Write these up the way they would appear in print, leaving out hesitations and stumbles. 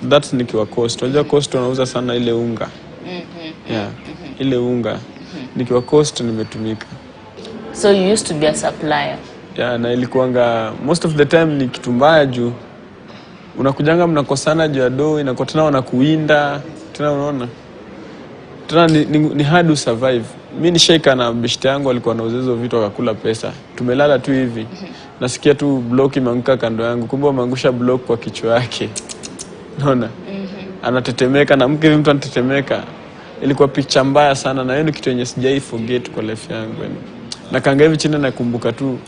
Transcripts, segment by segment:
That's nikiwa Coast. Unajua Coast wanauza sana ile unga. Yeah. Ile unga. Nikiwa Coast nimetumika. So you used to be a supplier? Yeah, na ilikuanga most of the time ni kitu mbaya juu unakujanga mnakosana juu ya doo, inakuwa tena wanakuinda, tena unaona. Tena ni hard to survive. Mimi nishaika na beshte yangu alikuwa anauza hizo vitu akakula pesa. Tumelala tu hivi. Nasikia tu block imeanguka kando yangu. Kumbe ameangusha block kwa kichwa yake. Unaona? Anatetemeka na mke mtu anatetemeka. Ilikuwa picha mbaya sana na hiyo ni kitu yenye sijai forget kwa life yangu. Na kanga hivi chini nakumbuka tu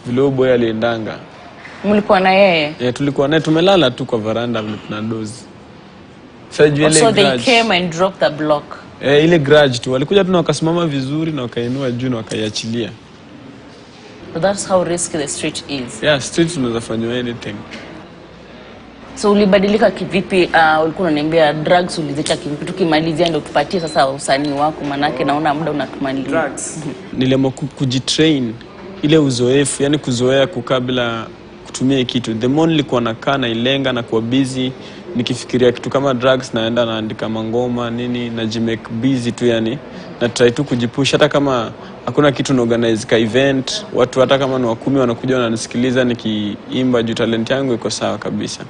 vile huyo boy aliendanga. Mlikuwa na yeye? Yeah, tulikuwa naye tumelala tu kwa veranda na dozi. So they came and dropped the block. Ile garage tu walikuja tu na wakasimama vizuri na wakainua juu na wakaiachilia. So that's how risky the street is. Yeah, street unaweza fanywa anything. So ulibadilika kivipi? Ulikuwa unaniambia drugs uliziacha kivipi? Tukimalizia ndio tupatie sasa usanii wako, manake naona muda unatumaliza. Drugs. Niliamua kujitrain ile uzoefu, yani kuzoea kukaa bila kutumia kitu. The more nilikuwa nakaa na ilenga na kuwa busy nikifikiria kitu kama drugs, naenda naandika mangoma nini, najimake busy tu, yani na try tu kujipush. Hata kama hakuna kitu na organize ka event, watu hata kama ni 10 wanakuja wananisikiliza nikiimba juu talent yangu iko sawa kabisa.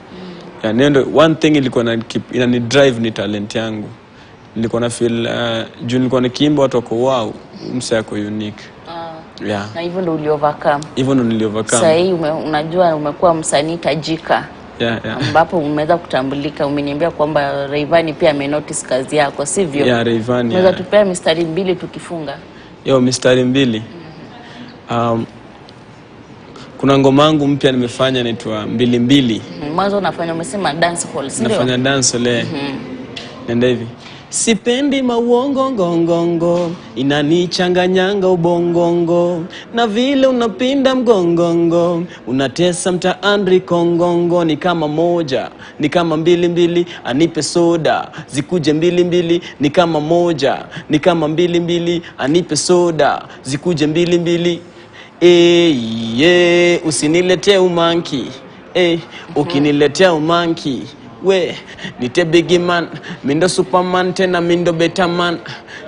Yeah, ndio one thing ilikuwa inani drive ni talent yangu. Nilikuwa na feel juu nilikuwa nikiimba watu wako wow, mse yako unique. Yeah. Na hivyo ndio uliovercome. Hivyo ndio niliovercome. Sasa hii unajua umekuwa msanii tajika. Yeah. Ambapo umeweza kutambulika. Umeniambia kwamba Rayvanny pia amenotice kazi yako, sivyo? Yeah, Rayvanny. Unaweza tupea mistari 2 tukifunga? Mistari 2. Kuna ngoma yangu mpya nimefanya inaitwa 22. Mwanzo unafanya umesema dance hall, sio? Nafanya dance hall. Nenda hivi. Sipendi mauongo ngongongo, inanichanganyanga ubongongo, na vile unapinda mgongongo, unatesa mtaandri kongongo. Ni kama moja, ni kama 22, anipe soda, zikuje 22, ni kama moja, ni kama 22, anipe soda, zikuje 22. Usinilete umanki, ukiniletea umanki we nite big man, mindo superman tena mindo better man.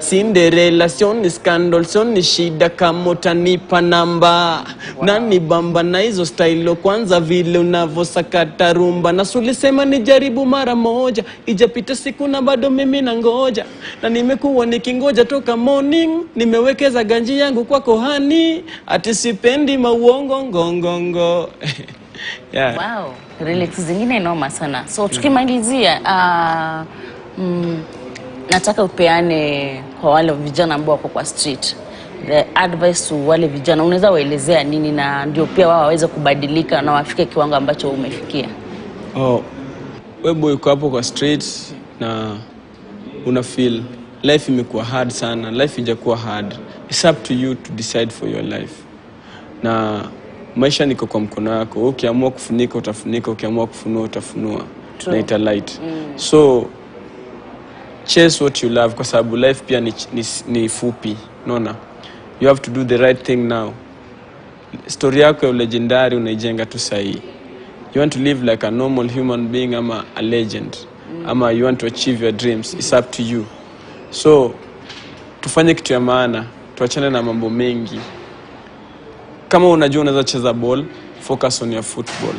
Cinderella ni scandal, ni shida kama utanipa namba. Nani bamba na hizo style kwanza vile unavosakata rumba. Na sulisema nijaribu mara moja, ijapita siku na bado mimi na ngoja. Na nimekuwa nikingoja toka morning, nimewekeza ganji yangu kwa kohani. Ati sipendi mauongo ngongongo. Yeah. Wow, lyrics zingine inoma sana. So tukimalizia nataka upeane kwa wale vijana ambao wako kwa street, the advice to wale vijana, unaweza waelezea nini na ndio pia wao waweze kubadilika na wafike kiwango ambacho umefikia? Wewe boy uko hapo kwa street na una feel life imekuwa hard sana. Life ijakuwa hard. It's up to you to decide for your life. Na maisha niko kwa mkono wako. Ukiamua kufunika utafunika, ukiamua kufunua utafunua. Na ita light. So chase what you love kwa sababu life pia ni fupi. Unaona? You have to do the right thing now. Story yako ya legendary unaijenga tu sahi. You want to live like a normal human being ama a legend. Ama you want to achieve your dreams. It's up to you. So tufanye kitu ya maana, tuachane na mambo mengi. Kama unajua unaweza cheza ball, focus on your football.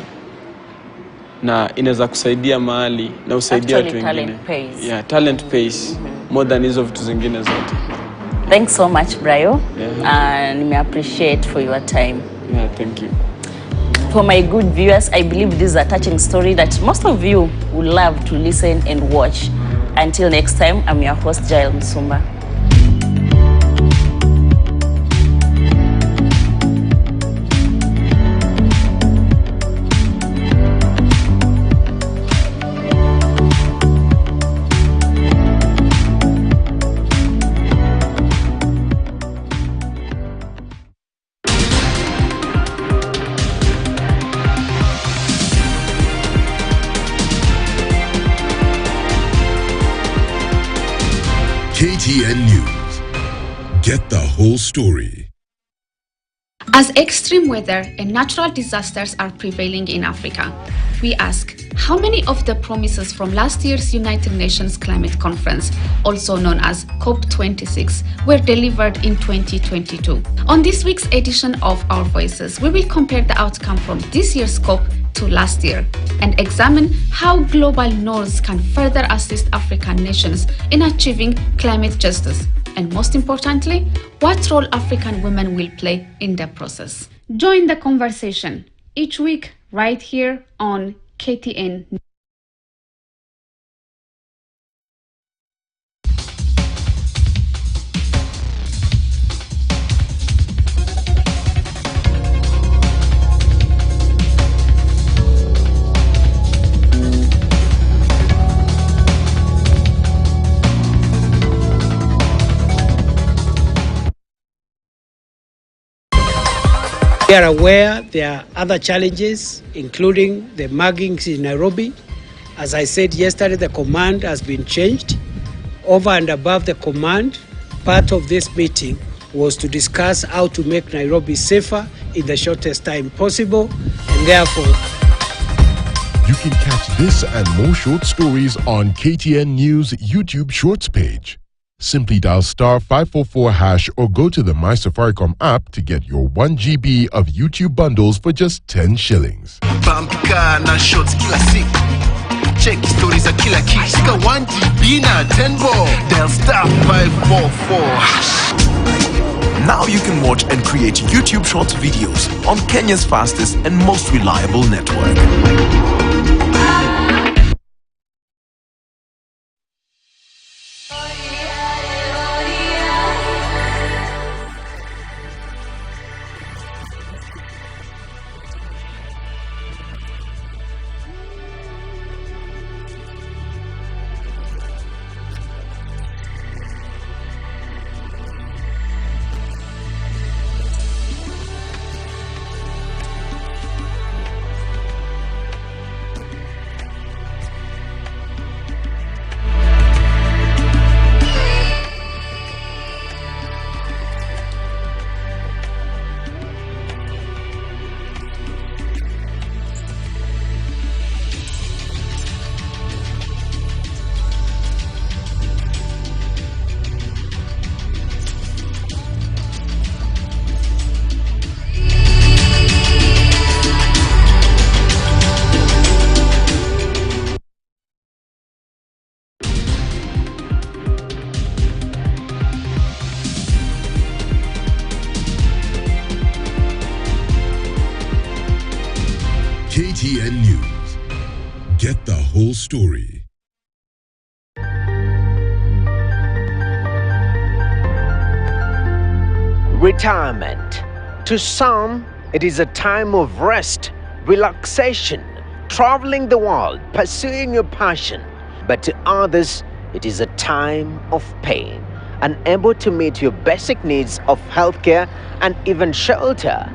Na inaweza kusaidia mahali na usaidia watu wengine. Talent pays. Yeah, talent pays more than hizo vitu zingine zote. Thanks so much, Brayo. Nime appreciate for your time. Yeah, thank you. For my good viewers, I believe this is a touching story that most of you would love to listen and watch. Until next time, I'm your host, Jael Msumba. KTN News. Get the whole story. As extreme weather and natural disasters are prevailing in Africa, we ask, how many of the promises from last year's United Nations Climate Conference, also known as COP26, were delivered in 2022? On this week's edition of Our Voices, we will compare the outcome from this year's COP to last year and examine how global norms can further assist African nations in achieving climate justice. And most importantly, what role African women will play in the process. Join the conversation each week right here on KTN. We are aware there are other challenges, including the muggings in Nairobi. As I said yesterday, the command has been changed. Over and above the command, part of this meeting was to discuss how to make Nairobi safer in the shortest time possible, and therefore... You can catch this and more short stories on KTN News YouTube Shorts page. Simply dial *544# or go to the My Safaricom app to get your 1 GB of YouTube bundles for just 10 shillings. Bambika na shorts kila siku. Check stories za kila kitu. Sika 1 GB na 10 bob. Dial *544#. Now you can watch and create YouTube Shorts videos on Kenya's fastest and most reliable network. KTN News. Get the whole story. Retirement. To some, it is a time of rest, relaxation, traveling the world, pursuing your passion. But to others, it is a time of pain, unable to meet your basic needs of healthcare and even shelter.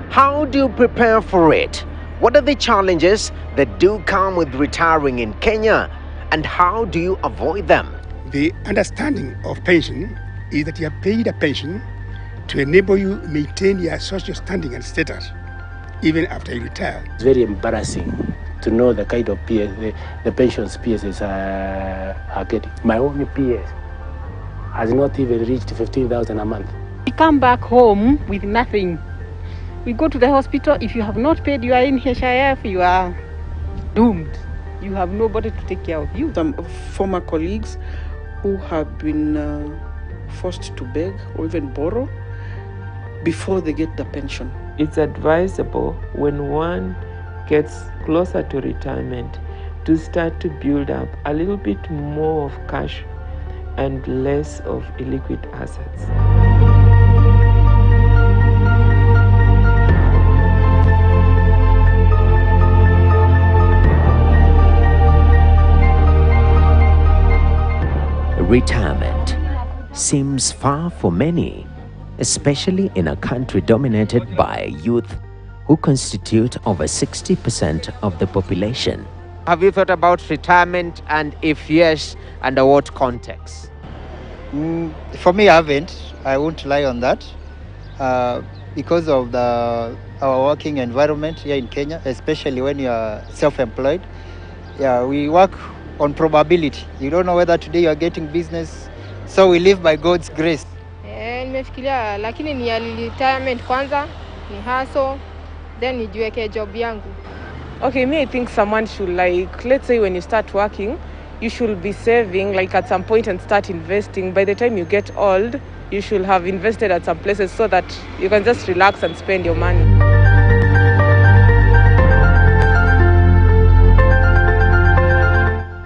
How do you prepare for it? What are the challenges that do come with retiring in Kenya, and how do you avoid them? The understanding of pension is that you are paid a pension to enable you maintain your social standing and status even after you retire. It's very embarrassing to know the kind of PS, the pensions PSs are getting. My own PS has not even reached 15,000 a month. We come back home with nothing. We go to the hospital. If you have not paid your NHIF, you are doomed. You have nobody to take care of you. Some former colleagues who have been forced to beg or even borrow before they get the pension. It's advisable when one gets closer to retirement to start to build up a little bit more of cash and less of illiquid assets. Retirement seems far for many, especially in a country dominated by youth who constitute over 60% of the population. Have you thought about retirement, and if yes, under what context? For me, I haven't. I won't lie on that. because of our working environment here in Kenya, especially when you are self-employed. Yeah, we work on probability. You don't know whether today you are getting business, so we live by God's grace. Nimefikiria lakini ni retirement kwanza, ni hustle, then nijiweke job yangu. Okay, me I think someone should, like, let's say when you start working, you should be saving like at some point and start investing. By the time you get old, you should have invested at some places so that you can just relax and spend your money.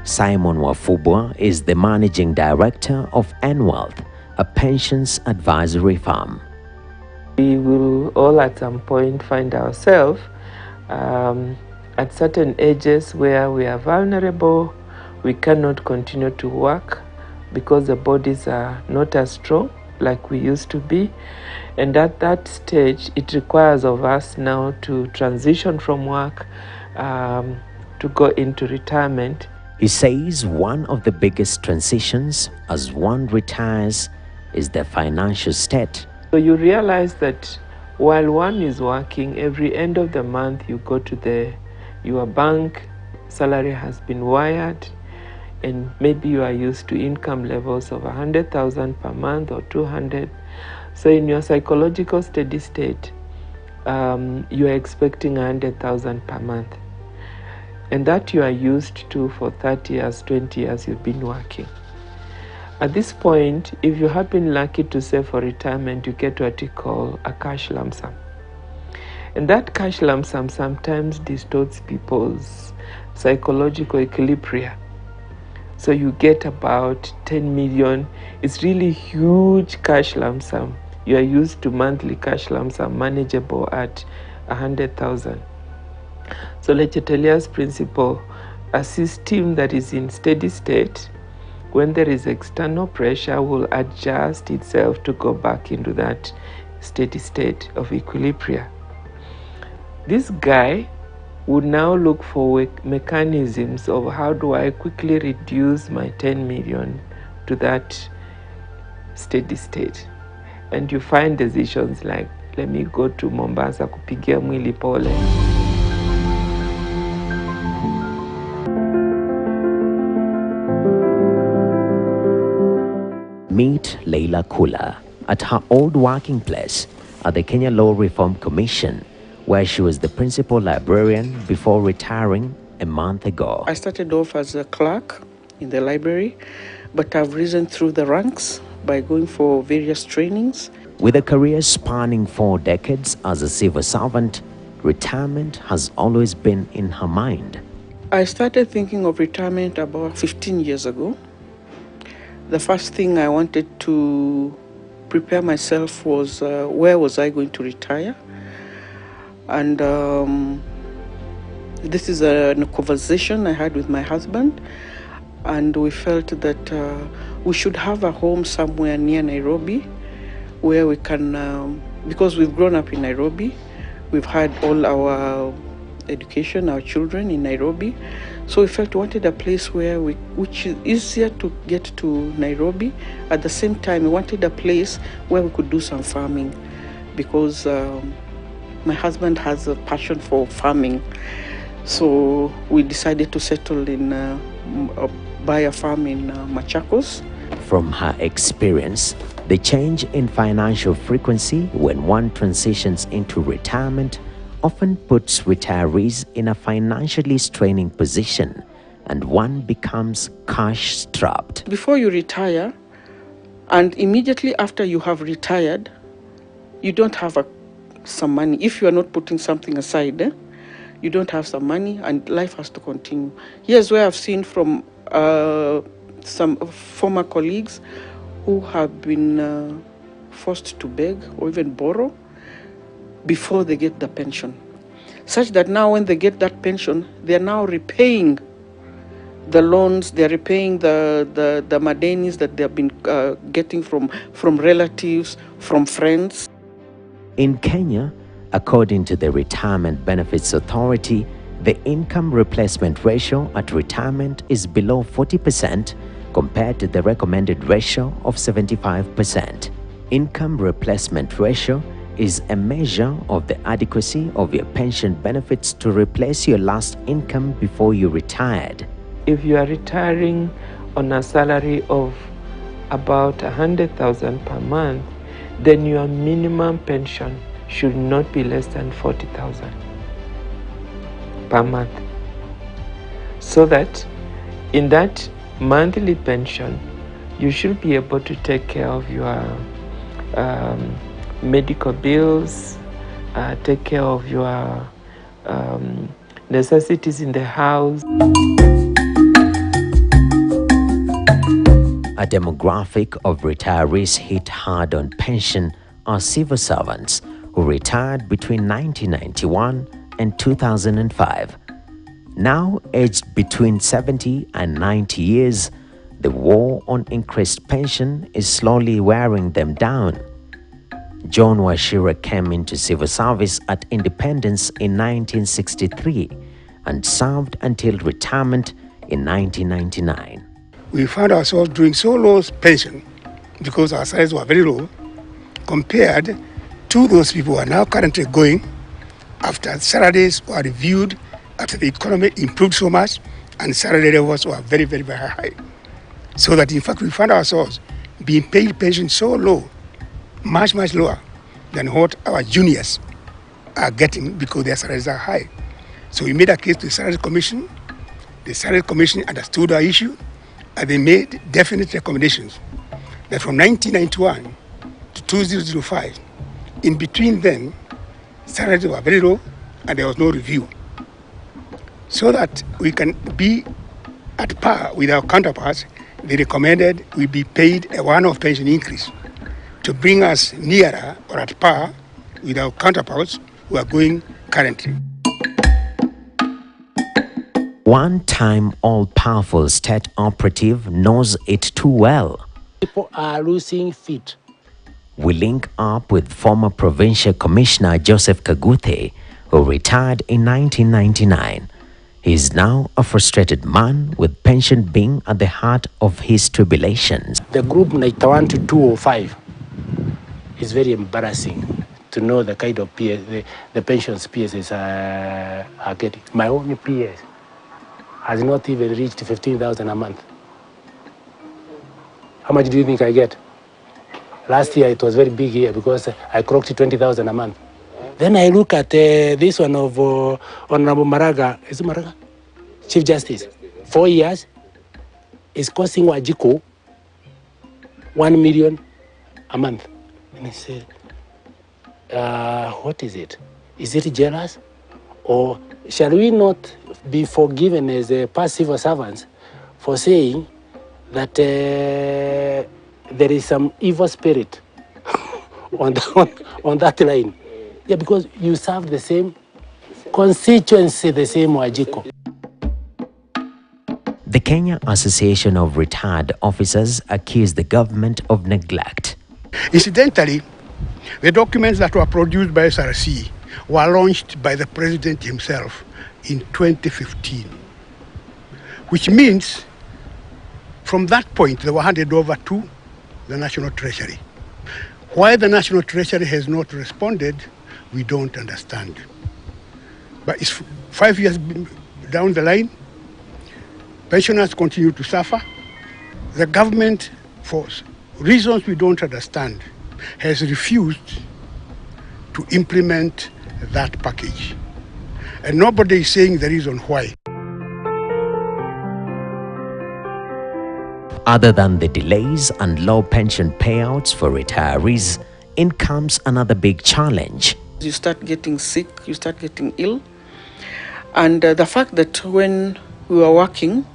Simon Wafubwa is the managing director of Nwealth, a pensions advisory firm. We will all at some point find ourselves at certain ages where we are vulnerable. We cannot continue to work because the bodies are not as strong like we used to be. And at that stage, it requires of us now to transition from work to go into retirement. He says one of the biggest transitions as one retires is the financial state. So you realize that while one is working, every end of the month you go to your bank, salary has been wired, and maybe you are used to income levels of 100,000 per month or 200. So in your psychological steady state, you are expecting 100,000 per month. And that you are used to for 30 years, 20 years you've been working. At this point, if you have been lucky to save for retirement, you get what you call a cash lump sum. And that cash lump sum sometimes distorts people's psychological equilibrium. So you get about 10 million. It's really huge cash lump sum. You are used to monthly cash lump sum manageable at 100,000. So Lechetelier's principle, a system that is in steady state, when there is external pressure, will adjust itself to go back into that steady state of equilibrium. This guy would now look for mechanisms of how do I quickly reduce my 10 million to that steady state. And you find decisions like, let me go to Mombasa kupigia mwili pole. Meet Leila Kula at her old working place at the Kenya Law Reform Commission, where she was the principal librarian before retiring a month ago. I started off as a clerk in the library, but I've risen through the ranks by going for various trainings. With a career spanning 4 decades as a civil servant, retirement has always been in her mind. I started thinking of retirement about 15 years ago. The first thing I wanted to prepare myself was where was I going to retire? And this is a conversation I had with my husband, and we felt that we should have a home somewhere near Nairobi where we can, because we've grown up in Nairobi, we've had all our education, our children in Nairobi. So we felt we wanted a place where which is easier to get to Nairobi. At the same time, we wanted a place where we could do some farming, because my husband has a passion for farming. So we decided to settle in, buy a farm in Machakos. From her experience, the change in financial frequency when one transitions into retirement often puts retirees in a financially straining position, and one becomes cash-strapped. Before you retire, and immediately after you have retired, you don't have some money. If you are not putting something aside, you don't have some money, and life has to continue. Here's where I've seen from some former colleagues who have been forced to beg or even borrow before they get the pension, such that now when they get that pension, they are now repaying the loans, they are repaying the madenis that they have been getting from relatives, from friends. In Kenya, according to the Retirement Benefits Authority, the income replacement ratio at retirement is below 40% compared to the recommended ratio of 75%. Income replacement ratio is a measure of the adequacy of your pension benefits to replace your last income before you retired. If you are retiring on a salary of about 100,000 per month, then your minimum pension should not be less than 40,000 per month. So that in that monthly pension, you should be able to take care of your medical bills, take care of your necessities in the house. A demographic of retirees hit hard on pension are civil servants who retired between 1991 and 2005. Now aged between 70 and 90 years, the war on increased pension is slowly wearing them down. John Washira came into civil service at independence in 1963 and served until retirement in 1999. We found ourselves doing so low pension because our salaries were very low compared to those people who are now currently going after salaries were reviewed, after the economy improved so much and salary levels were very, very, very high. So that in fact we found ourselves being paid pension so low, much, much lower than what our juniors are getting because their salaries are high. So we made a case to the Salary Commission. The Salary Commission understood our issue and they made definite recommendations that from 1991 to 2005, in between then, salaries were very low and there was no review. So that we can be at par with our counterparts, they recommended we be paid a one-off pension increase to bring us nearer or at par with our counterparts who are going currently. One-time all-powerful state operative knows it too well. People are losing feet. We link up with former Provincial Commissioner Joseph Kaguthe, who retired in 1999. He is now a frustrated man with pension being at the heart of his tribulations. The group 91 to 205 is very embarrassing to know the kind of PS, the pensions PSs are getting. My own PS has not even reached 15,000 a month. How much do you think I get? Last year it was very big here because I clocked 20,000 a month. Then I look at this one of Honorable Maraga. Is it Maraga? Chief Justice. 4 years is costing Wajiko 1 million a month. And I said, what is it? Is it jealous? Or shall we not be forgiven as past civil servants for saying that there is some evil spirit on that line? Yeah, because you serve the same constituency, the same Wajiko. The Kenya Association of Retired Officers accused the government of neglect. Incidentally, the documents that were produced by SRC were launched by the president himself in 2015, which means from that point they were handed over to the National Treasury. Why the National Treasury has not responded, we don't understand. But it's 5 years down the line, pensioners continue to suffer. The government, for reasons we don't understand, has refused to implement that package. And nobody is saying the reason why. Other than the delays and low pension payouts for retirees, in comes another big challenge. You start getting sick, you start getting ill. And the fact that when you are working,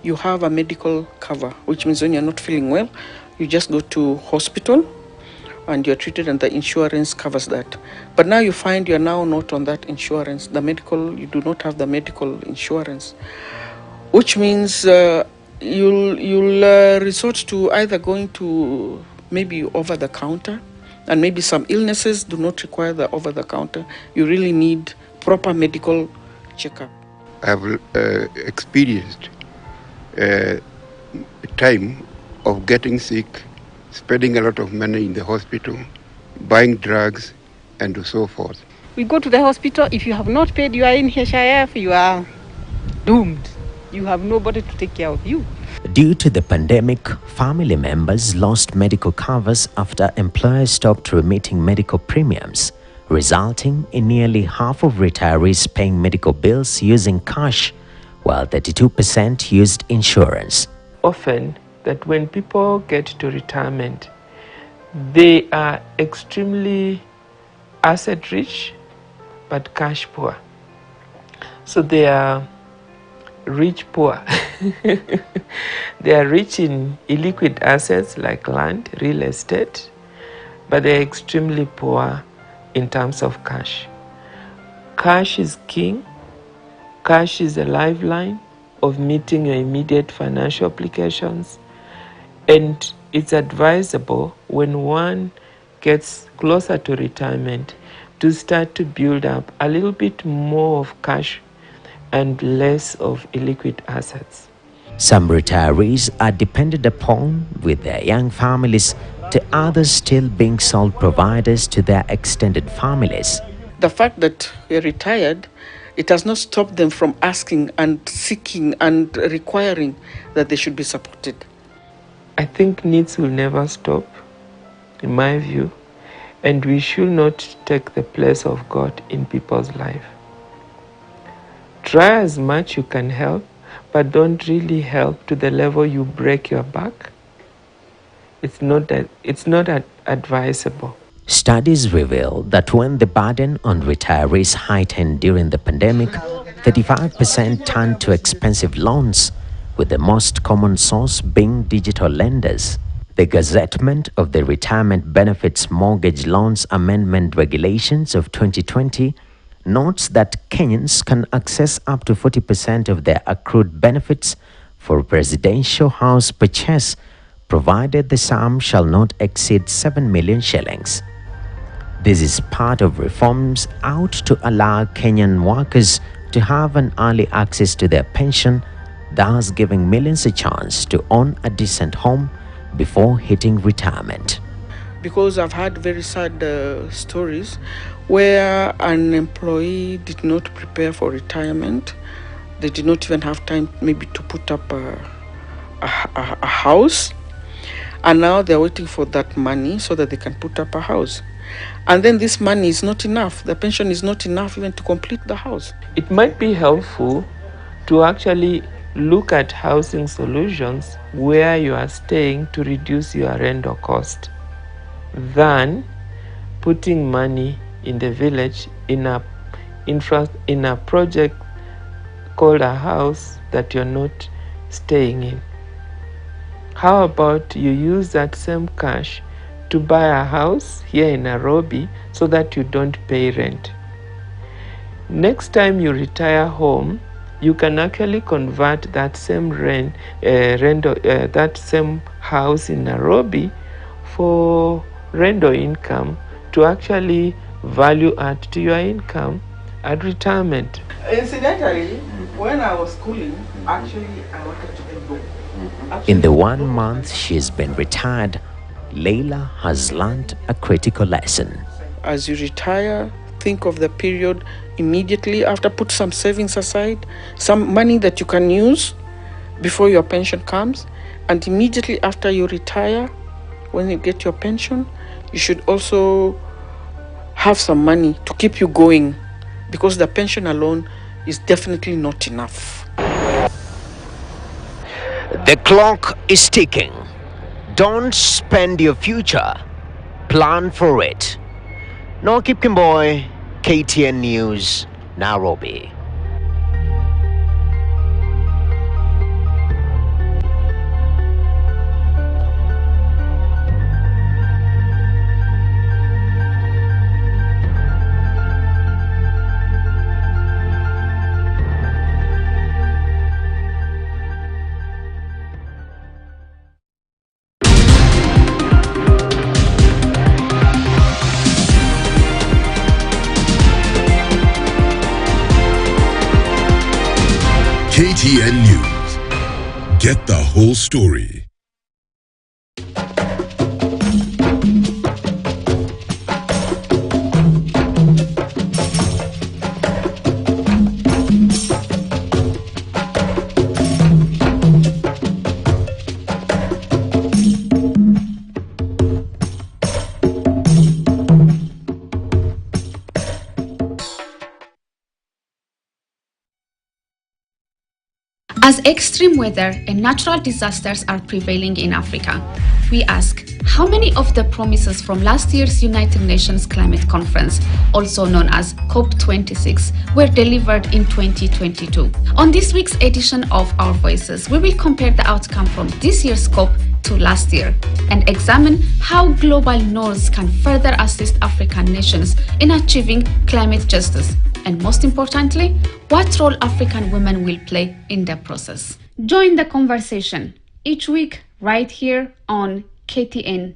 you have a medical cover, which means when you're not feeling well, you just go to hospital and you're treated and the insurance covers that. But now you find you're now not on that insurance. The medical, you do not have the medical insurance, which means you'll resort to either going to maybe over the counter, and maybe some illnesses do not require the over the counter. You really need proper medical checkup. I've experienced a time of getting sick, spending a lot of money in the hospital, buying drugs, and so forth. We go to the hospital. If you have not paid your NHIF, you are doomed. You have nobody to take care of you. Due to the pandemic, family members lost medical covers after employers stopped remitting medical premiums, resulting in nearly half of retirees paying medical bills using cash, while 32% used insurance. Often that when people get to retirement, they are extremely asset rich but cash poor. So they are rich poor. They are rich in illiquid assets like land, real estate, but they are extremely poor in terms of cash. Cash is king. Cash is a lifeline of meeting your immediate financial obligations, and it's advisable when one gets closer to retirement to start to build up a little bit more of cash and less of illiquid assets. Some retirees are dependent upon with their young families, to others still being sole providers to their extended families. The fact that we're retired, it has not stopped them from asking and seeking and requiring that they should be supported. I think needs will never stop, in my view, and we should not take the place of God in people's life. Try as much you can help, but don't really help to the level you break your back. It's not advisable. Studies reveal that when the burden on retirees heightened during the pandemic, 35% turned to expensive loans, with the most common source being digital lenders. The gazettement of the Retirement Benefits Mortgage Loans Amendment Regulations of 2020 notes that Kenyans can access up to 40% of their accrued benefits for residential house purchase, provided the sum shall not exceed 7 million shillings. This is part of reforms out to allow Kenyan workers to have an early access to their pension, thus giving millions a chance to own a decent home before hitting retirement. Because I've had very sad stories where an employee did not prepare for retirement. They did not even have time maybe to put up a house, and now they're waiting for that money so that they can put up a house. And then this money is not enough. The pension is not enough even to complete the house. It might be helpful to actually look at housing solutions where you are staying to reduce your rental cost than putting money in the village in a project called a house that you're not staying in. How about you use that same cash to buy a house here in Nairobi so that you don't pay rent? Next time you retire home, you can actually convert that same that same house in Nairobi for rental income to actually value add to your income at retirement. Incidentally, when I was schooling, actually I wanted to be broke. In the 1 month she's been retired, Leila has learned a critical lesson. As you retire, think of the period immediately after. Put some savings aside, some money that you can use before your pension comes, and immediately after you retire, when you get your pension, you should also have some money to keep you going, because the pension alone is definitely not enough. The clock is ticking. Don't spend your future, plan for it. Nokip Kimboy, KTN News, Nairobi. KTN News. Get the whole story. As extreme weather and natural disasters are prevailing in Africa, we ask, how many of the promises from last year's United Nations Climate Conference, also known as COP26, were delivered in 2022? On this week's edition of Our Voices, we will compare the outcome from this year's COP to last year and examine how global norms can further assist African nations in achieving climate justice, and most importantly, what role African women will play in the process. Join the conversation each week right here on KTN.